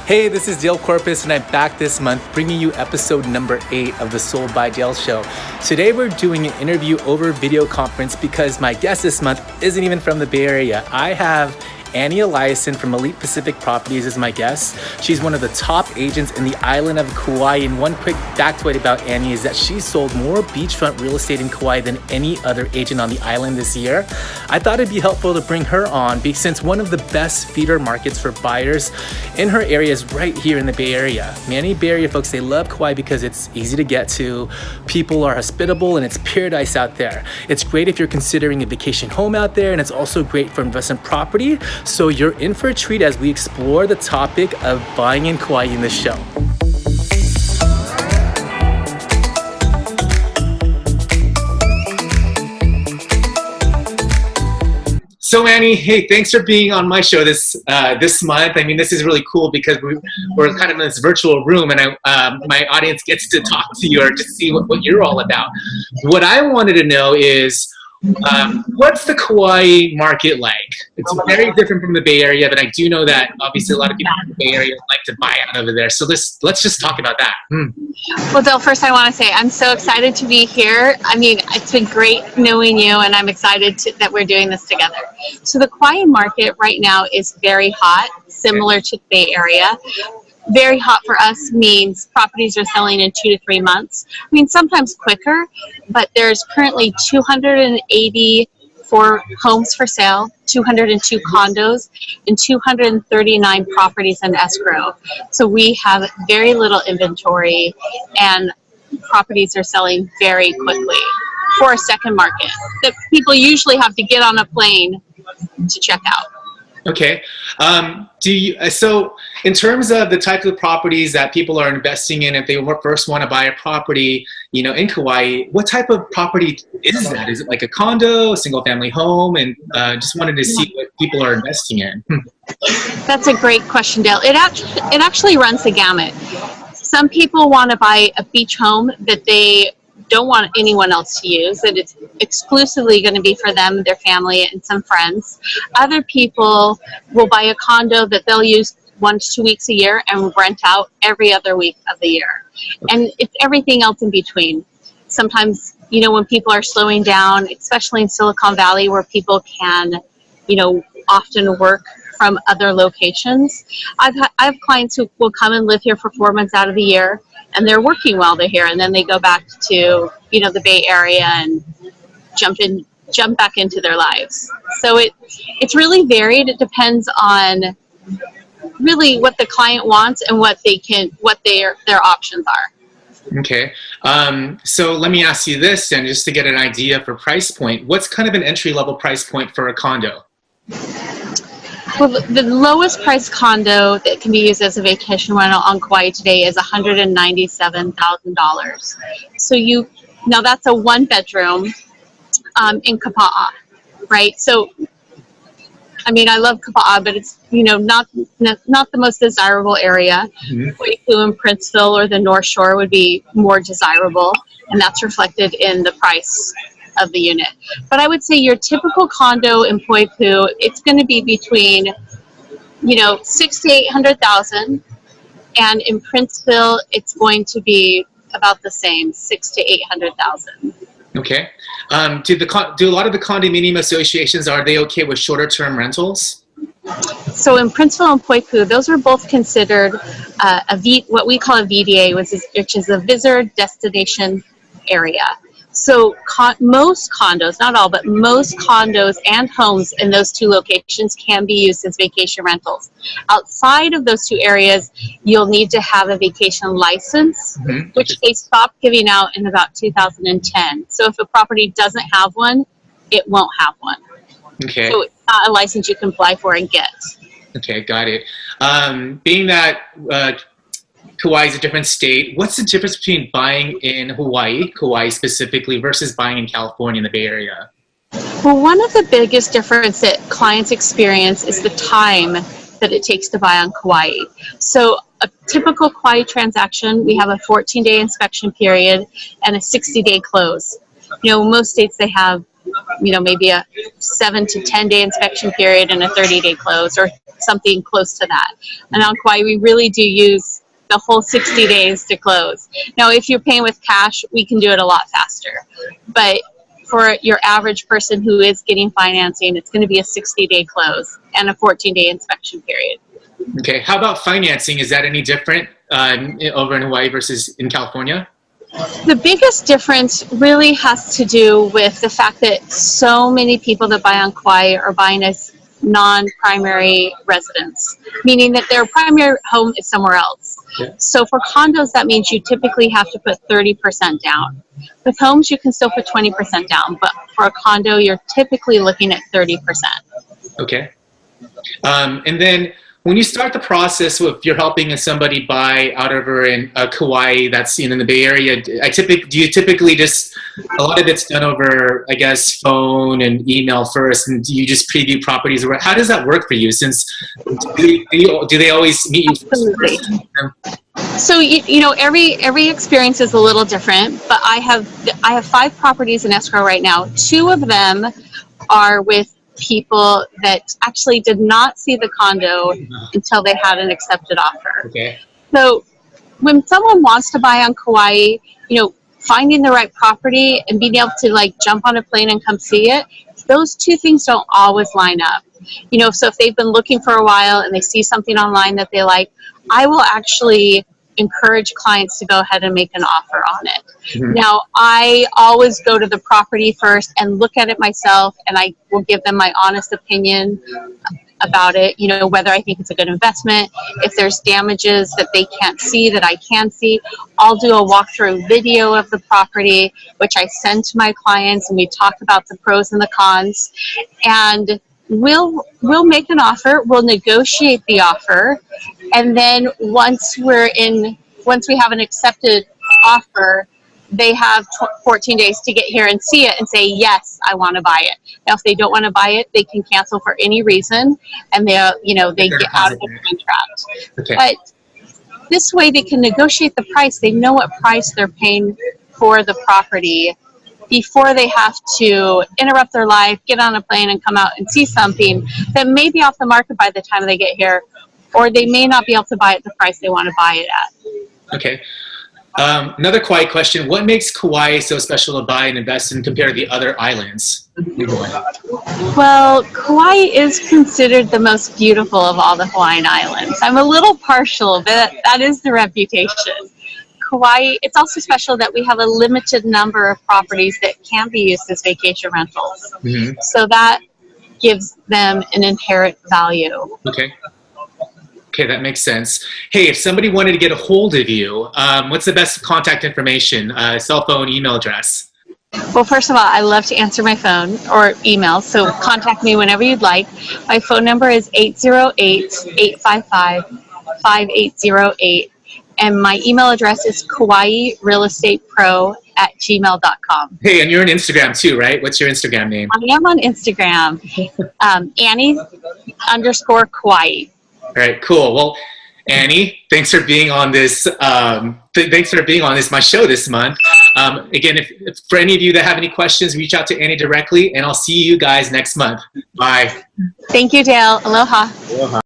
Hey, this is Dale Corpus, and I'm back this month bringing you episode number 8 of the Sold by Dale show. Today we're doing an interview over video conference because my guest this month isn't even from the Bay Area. I have Anne Eliason from Elite Pacific Properties as my guest. She's one of the top agents in the island of Kauai, and one quick factoid about Annie is that she sold more beachfront real estate in Kauai than any other agent on the island this year. I thought it'd be helpful to bring her on since one of the best feeder markets for buyers in her area is right here in the Bay Area. Many Bay Area folks, they love Kauai because it's easy to get to, people are hospitable, and it's paradise out there. It's great if you're considering a vacation home out there, and it's also great for investment property. So you're in for a treat as we explore the topic of buying in Kauai in this show. So Annie, hey, thanks for being on my show this month. I mean, this is really cool because we're kind of in this virtual room, and my audience gets to talk to you or to see what you're all about. What I wanted to know is, what's the Kauai market like? It's very different from the Bay Area, but I do know that obviously a lot of people in the Bay Area like to buy out over there. So let's just talk about that. Well, Del, first I want to say I'm so excited to be here. I mean, it's been great knowing you, and I'm excited that we're doing this together. So the Kauai market right now is very hot, similar to the Bay Area. Very hot for us means properties are selling in 2 to 3 months. I mean, sometimes quicker, but there's currently 284 homes for sale, 202 condos, and 239 properties in escrow. So we have very little inventory, and properties are selling very quickly for a second market that people usually have to get on a plane to check out. Okay. So in terms of the type of properties that people are investing in, if they first want to buy a property, in Kauai, what type of property is that? Is it like a condo, a single family home? And just wanted to see what people are investing in. That's a great question, Dale. It actually runs the gamut. Some people want to buy a beach home that they don't want anyone else to use, that it's exclusively going to be for them, their family, and some friends. Other people will buy a condo that they'll use 1 to 2 weeks a year and rent out every other week of the year. And it's everything else in between. Sometimes, when people are slowing down, especially in Silicon Valley where people can, often work from other locations. I have clients who will come and live here for 4 months out of the year, and they're working while they're here, and then they go back to, the Bay Area and jump back into their lives. So it's really varied. It depends on really what the client wants and what their options are. Okay. So let me ask you this, and just to get an idea for price point, what's kind of an entry-level price point for a condo? Well, the lowest price condo that can be used as a vacation rental on Kauai today is $197,000. So now that's a 1-bedroom in Kapa'a, right? So, I mean, I love Kapa'a, but it's not the most desirable area. Waiku and Princeville or the North Shore would be more desirable, and that's reflected in the price of the unit. But I would say your typical condo in Poipu, it's going to be between, $600,000 to $800,000, and in Princeville, it's going to be about the same, $600,000 to $800,000. Okay. Do a lot of the condominium associations, are they okay with shorter term rentals? So in Princeville and Poipu, those are both considered what we call a VDA, which is a visitor destination area. So most condos, not all, but most condos and homes in those two locations can be used as vacation rentals. Outside of those two areas, you'll need to have a vacation license, which they stopped giving out in about 2010. So if a property doesn't have one, it won't have one. Okay. So it's not a license you can apply for and get. Okay, got it. Being that Kauai is a different state, what's the difference between buying in Kauai specifically, versus buying in California in the Bay Area? Well, one of the biggest difference that clients experience is the time that it takes to buy on Kauai. So a typical Kauai transaction, we have a 14-day inspection period and a 60-day close. Most states, they have maybe a 7 to 10 day inspection period and a 30-day close, or something close to that. And on Kauai, we really do use the whole 60 days to close. Now, if you're paying with cash, we can do it a lot faster. But for your average person who is getting financing, it's going to be a 60-day close and a 14-day inspection period. Okay. How about financing? Is that any different over in Hawaii versus in California? The biggest difference really has to do with the fact that so many people that buy on Kauai are buying as non-primary residents, meaning that their primary home is somewhere else. Yeah. So for condos, that means you typically have to put 30% down. With homes, you can still put 20% down, but for a condo, you're typically looking at 30%. Okay. And then when you start the process, if you're helping somebody buy out over in Kauai, that's in the Bay Area, do you typically just, a lot of it's done over, I guess, phone and email first, and do you just preview properties? How does that work for you? Since do they always meet you? Absolutely. So every experience is a little different, but I have 5 properties in escrow right now. 2 of them are with people that actually did not see the condo until they had an accepted offer. Okay. So when someone wants to buy on Kauai, finding the right property and being able to jump on a plane and come see it, those 2 things don't always line up. So if they've been looking for a while and they see something online that they like, I will actually encourage clients to go ahead and make an offer on it. Mm-hmm. Now, I always go to the property first and look at it myself, and I will give them my honest opinion about it, whether I think it's a good investment. If there's damages that they can't see that I can see, I'll do a walkthrough video of the property, which I send to my clients, and we talk about the pros and the cons. And we'll make an offer, we'll negotiate the offer, and then once we have an accepted offer, they have 14 days to get here and see it and say, yes, I want to buy it. Now, if they don't want to buy it, they can cancel for any reason, and they get out of the contract. Okay. But this way they can negotiate the price. They know what price they're paying for the property before they have to interrupt their life, get on a plane and come out and see something that may be off the market by the time they get here, or they may not be able to buy it the price they want to buy it at. Okay. Another Kauai question. What makes Kauai so special to buy and invest in compared to the other islands? Well, Kauai is considered the most beautiful of all the Hawaiian Islands. I'm a little partial, but that is the reputation. Kauai, it's also special that we have a limited number of properties that can be used as vacation rentals. Mm-hmm. So that gives them an inherent value. Okay. Okay, that makes sense. Hey, if somebody wanted to get a hold of you, what's the best contact information? Cell phone, email address? Well, first of all, I love to answer my phone or email, so contact me whenever you'd like. My phone number is 808-855-5808, and my email address is KauaiRealEstatePro@gmail.com. Hey, and you're on Instagram too, right? What's your Instagram name? I am on Instagram, Annie_Kauai. All right, cool. Well, Annie, thanks for being on this. My show this month. Again, if for any of you that have any questions, reach out to Annie directly, and I'll see you guys next month. Bye. Thank you, Dale. Aloha. Aloha.